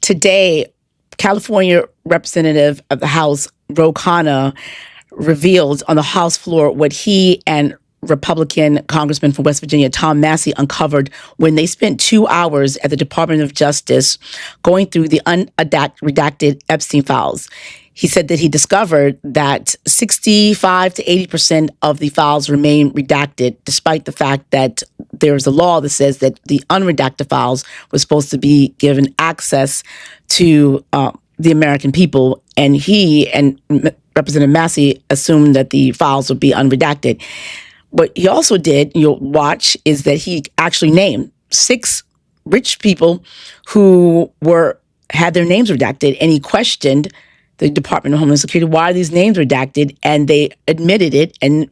today, California Representative of the House, Khanna, revealed on the House floor what he and Republican Congressman from West Virginia, Thomas Massie, uncovered when they spent 2 hours at the Department of Justice going through the unredacted Epstein files. He said that he discovered that 65 to 80% of the files remain redacted, despite the fact that there's a law that says that the unredacted files were supposed to be given access to the American people. And he and Representative Massie assumed that the files would be unredacted. What he also did, you'll watch, is that he actually named 6 rich people who had their names redacted, and he questioned the Department of Homeland Security, why are these names redacted? And they admitted it and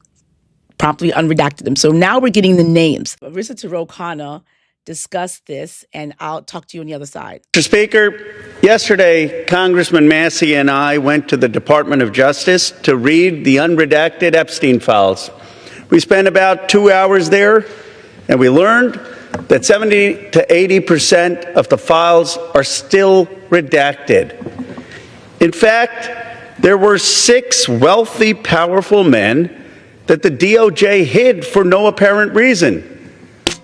promptly unredacted them. So now we're getting the names. Marissa Khanna discussed this, and I'll talk to you on the other side. Mr. Speaker, yesterday, Congressman Massie and I went to the Department of Justice to read the unredacted Epstein files. We spent about 2 hours there, and we learned that 70 to 80% of the files are still redacted. In fact, there were 6 wealthy, powerful men that the DOJ hid for no apparent reason.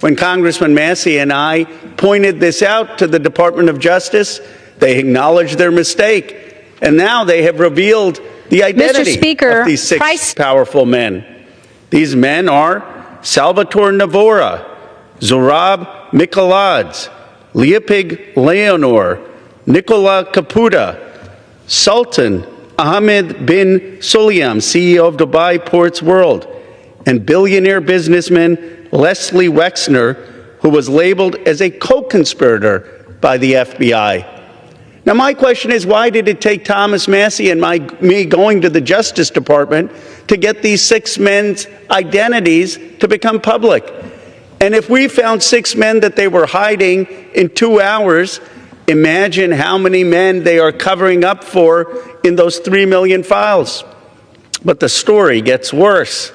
When Congressman Massie and I pointed this out to the Department of Justice, they acknowledged their mistake, and now they have revealed the identity of these 6 powerful men. These men are Salvatore Navora, Zorab Mikaladze, Leopig Leonor, Nicola Caputa, Sultan Ahmed bin Sulayem, CEO of Dubai Ports World, and billionaire businessman Leslie Wexner, who was labeled as a co-conspirator by the FBI. Now, my question is, why did it take Thomas Massie and me going to the Justice Department to get these 6 men's identities to become public? And if we found 6 men that they were hiding in 2 hours, imagine how many men they are covering up for in those 3 million files. But the story gets worse.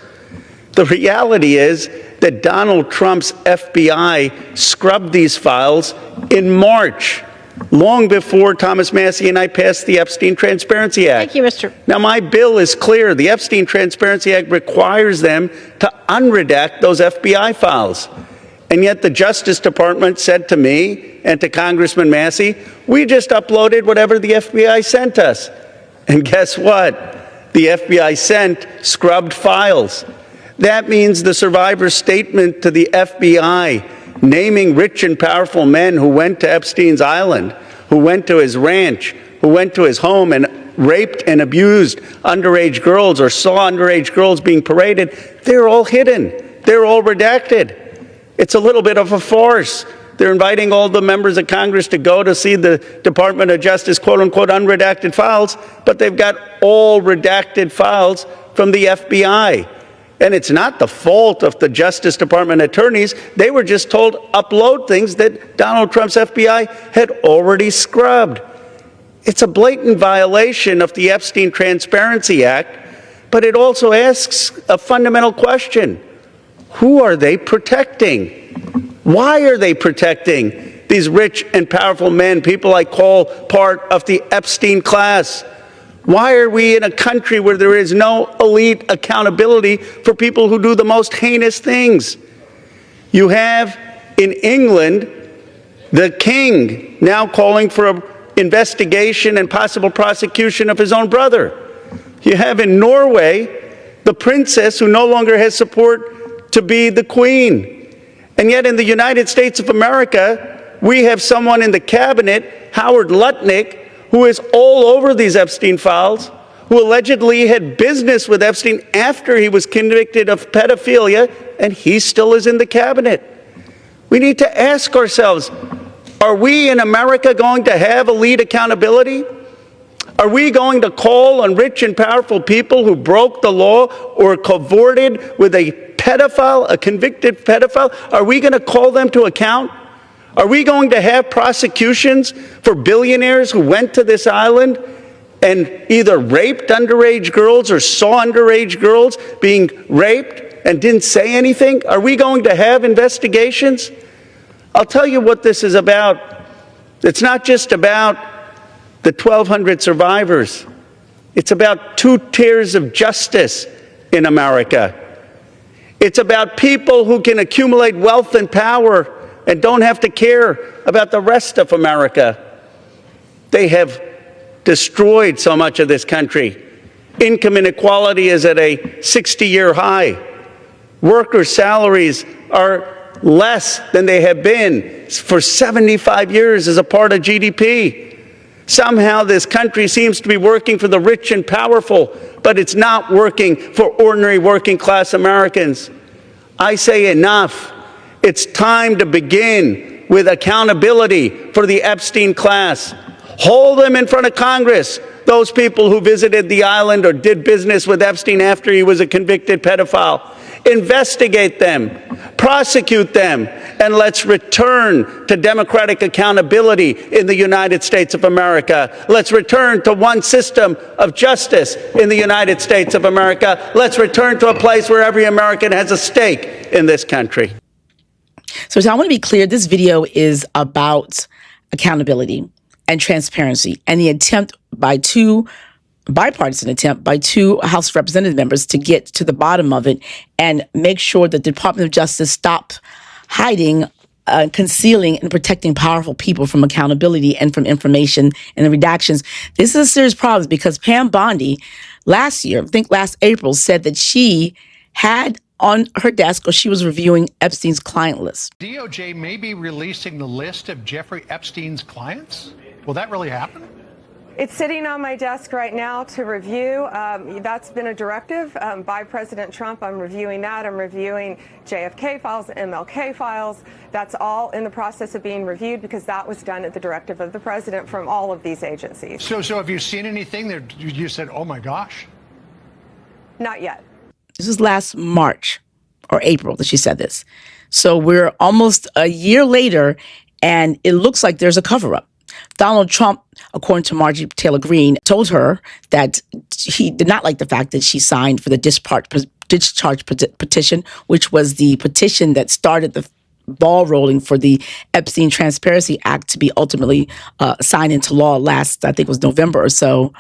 The reality is that Donald Trump's FBI scrubbed these files in March, long before Thomas Massie and I passed the Epstein Transparency Act. Thank you, Mr. Now, my bill is clear. The Epstein Transparency Act requires them to unredact those FBI files. And yet the Justice Department said to me and to Congressman Massie, we just uploaded whatever the FBI sent us. And guess what? The FBI sent scrubbed files. That means the survivor's statement to the FBI naming rich and powerful men who went to Epstein's island, who went to his ranch, who went to his home and raped and abused underage girls or saw underage girls being paraded, they're all hidden. They're all redacted. It's a little bit of a farce. They're inviting all the members of Congress to go to see the Department of Justice, quote-unquote, unredacted files, but they've got all redacted files from the FBI. And it's not the fault of the Justice Department attorneys. They were just told upload things that Donald Trump's FBI had already scrubbed. It's a blatant violation of the Epstein Transparency Act, but it also asks a fundamental question. Who are they protecting? Why are they protecting these rich and powerful men, people I call part of the Epstein class? Why are we in a country where there is no elite accountability for people who do the most heinous things? You have in England the king now calling for an investigation and possible prosecution of his own brother. You have in Norway the princess who no longer has support to be the queen. And yet in the United States of America, we have someone in the cabinet, Howard Lutnick, who is all over these Epstein files, who allegedly had business with Epstein after he was convicted of pedophilia, and he still is in the cabinet. We need to ask ourselves, are we in America going to have elite accountability? Are we going to call on rich and powerful people who broke the law or cavorted with a pedophile, a convicted pedophile? Are we going to call them to account? Are we going to have prosecutions for billionaires who went to this island and either raped underage girls or saw underage girls being raped and didn't say anything? Are we going to have investigations? I'll tell you what this is about. It's not just about the 1,200 survivors. It's about 2 tiers of justice in America. It's about people who can accumulate wealth and power and don't have to care about the rest of America. They have destroyed so much of this country. Income inequality is at a 60-year high. Workers' salaries are less than they have been for 75 years as a part of GDP. Somehow this country seems to be working for the rich and powerful, but it's not working for ordinary working class Americans. I say enough. It's time to begin with accountability for the Epstein class. Hold them in front of Congress, those people who visited the island or did business with Epstein after he was a convicted pedophile. Investigate them, prosecute them, and let's return to democratic accountability in the United States of America. Let's return to one system of justice in the United States of America. Let's return to a place where every American has a stake in this country. So I want to be clear, this video is about accountability and transparency and the bipartisan attempt by 2 House of Representative members to get to the bottom of it and make sure that the Department of Justice stopped hiding, concealing, and protecting powerful people from accountability and from information and the redactions. This is a serious problem because Pam Bondi last year, I think last April, said that she had on her desk, or she was reviewing Epstein's client list. DOJ may be releasing the list of Jeffrey Epstein's clients? Will that really happen? It's sitting on my desk right now to review. That's been a directive by President Trump. I'm reviewing that. I'm reviewing JFK files, MLK files. That's all in the process of being reviewed because that was done at the directive of the president from all of these agencies. So have you seen anything that you said, oh my gosh? Not yet. This was last March or April that she said this. So we're almost a year later, and it looks like there's a cover-up. Donald Trump, according to Marjorie Taylor Greene, told her that he did not like the fact that she signed for the discharge petition, which was the petition that started the ball rolling for the Epstein Transparency Act to be ultimately signed into law last, I think it was November or so,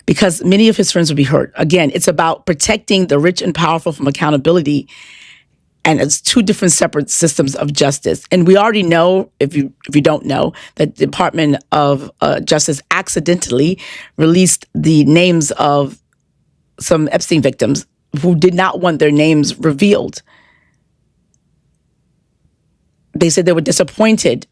because many of his friends would be hurt. Again, it's about protecting the rich and powerful from accountability. And it's 2 different separate systems of justice. And we already know, if you don't know, that the Department of Justice accidentally released the names of some Epstein victims who did not want their names revealed. They said they were disappointed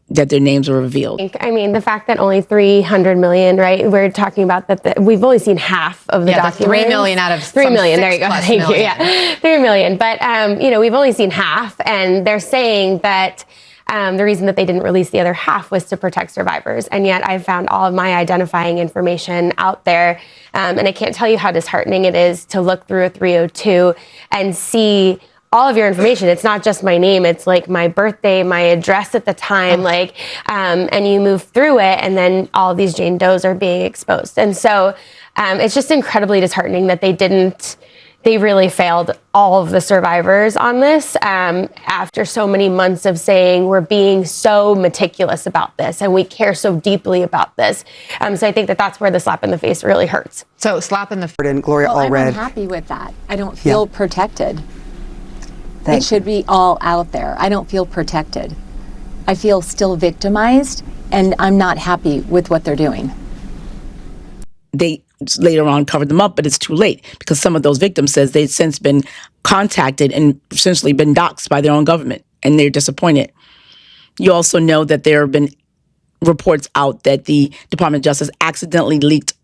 that their names were revealed. I mean, the fact that only 300 million, right? We're talking about that we've only seen half of the documents. 3 million out of 3 million. There you go. Thank you. Million. Yeah, 3 million. But we've only seen half, and they're saying that the reason that they didn't release the other half was to protect survivors. And yet, I found all of my identifying information out there, and I can't tell you how disheartening it is to look through a 302 and see all of your information. It's not just my name. It's like my birthday, my address at the time, and you move through it, and then all of these Jane Does are being exposed. And so it's just incredibly disheartening that they really failed all of the survivors on this after so many months of saying we're being so meticulous about this and we care so deeply about this. So I think that's where the slap in the face really hurts. So slap in the face. And Gloria I'm Allred. unhappy with that. I don't feel protected. It should be all out there. I don't feel protected. I feel still victimized, and I'm not happy with what they're doing. They later on covered them up, but it's too late because some of those victims says they've since been contacted and essentially been doxxed by their own government, and they're disappointed. You also know that there have been reports out that the Department of Justice accidentally leaked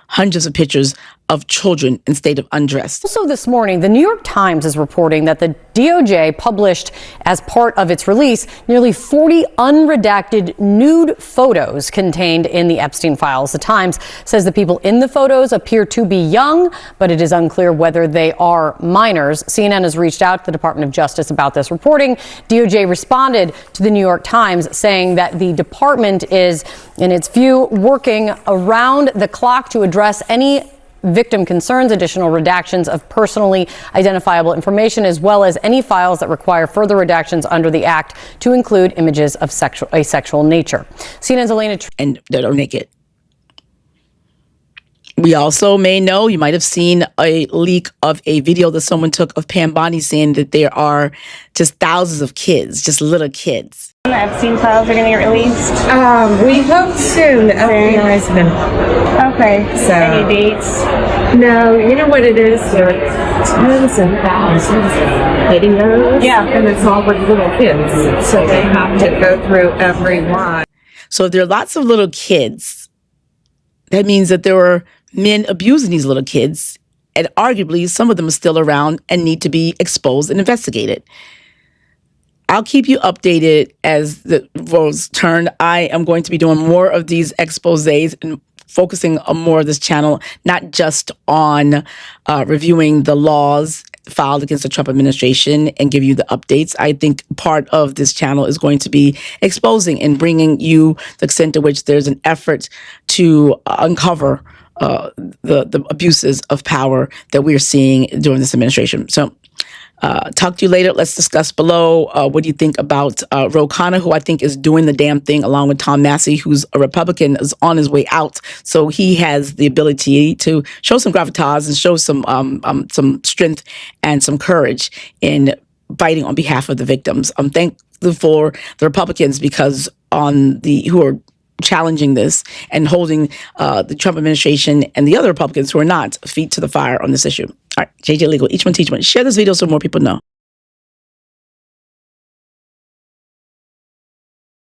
hundreds of pictures of children in state of undress. Also this morning, the New York Times is reporting that the DOJ published as part of its release nearly 40 unredacted nude photos contained in the Epstein files. The Times says the people in the photos appear to be young, but it is unclear whether they are minors. CNN has reached out to the Department of Justice about this reporting. DOJ responded to the New York Times saying that the department is, in its view, working around the clock to address any victim concerns, additional redactions of personally identifiable information, as well as any files that require further redactions under the Act to include images of a sexual nature. CNN's Elena and that are naked. We also may know, you might have seen a leak of a video that someone took of Pam Bondi saying that there are just thousands of kids, just little kids. The Epstein files are going to get released? We hope soon. FBI's been. Okay. So, any dates? No, you know what it is? There are tons and thousands of videos. Yeah. And it's all with little kids. So they have to go through every one. So if there are lots of little kids, that means that there are men abusing these little kids, and arguably some of them are still around and need to be exposed and investigated. I'll keep you updated as the roads turn. I am going to be doing more of these exposés and focusing on more of this channel, not just on reviewing the laws filed against the Trump administration and give you the updates. I think part of this channel is going to be exposing and bringing you the extent to which there's an effort to uncover the abuses of power that we're seeing during this administration. So talk to you later. Let's discuss below. What do you think about Khanna, who I think is doing the damn thing, along with Tom Massie, who's a Republican, is on his way out. So he has the ability to show some gravitas and show some strength and some courage in fighting on behalf of the victims. I'm thankful for the Republicans because who are challenging this and holding the Trump administration and the other Republicans who are not feet to the fire on this issue. All right, JJ Legal, each one teach one. Share this video so more people know.